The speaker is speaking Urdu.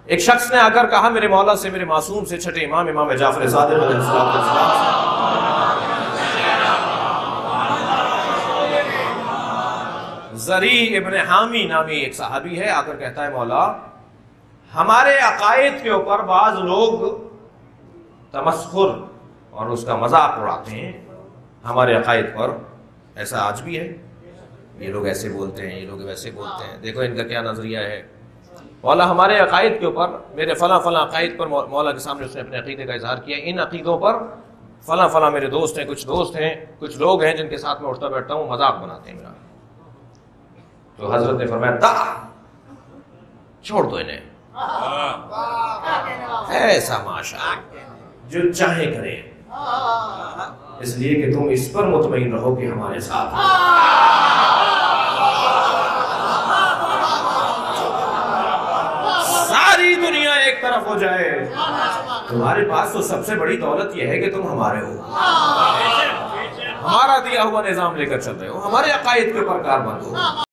ایک شخص نے آ کر کہا میرے مولا سے، میرے معصوم سے، چھٹے امام جعفر صادق علیہ السلام، زری ابن حامی نامی ایک صحابی ہے، آ کر کہتا ہے مولا ہمارے عقائد کے اوپر بعض لوگ تمسخر اور اس کا مذاق اڑاتے ہیں، ہمارے عقائد پر ایسا آج بھی ہے، یہ لوگ ایسے بولتے ہیں، یہ لوگ ویسے بولتے ہیں، دیکھو ان کا کیا نظریہ ہے۔ مولا ہمارے عقائد کے اوپر، میرے فلاں فلاں عقائد پر، مولا کے سامنے اس نے اپنے عقیدے کا اظہار کیا، ان عقیدوں پر فلاں فلاں میرے دوست ہیں، کچھ دوست ہیں، کچھ لوگ ہیں جن کے ساتھ میں اٹھتا بیٹھتا ہوں، مذاق بناتے ہیں میرا۔ تو حضرت نے فرمایا دا، چھوڑ دو انہیں، ایسا معاشرہ جو چاہے کرے، اس لیے کہ تم اس پر مطمئن رہو کہ ہمارے ساتھ ہیں۔ ساری دنیا ایک طرف ہو جائے، تمہارے پاس تو سب سے بڑی دولت یہ ہے کہ تم ہمارے ہو، ہمارا دیا ہوا نظام لے کر چل رہے ہو، ہمارے عقائد کے اوپر کاربند ہو۔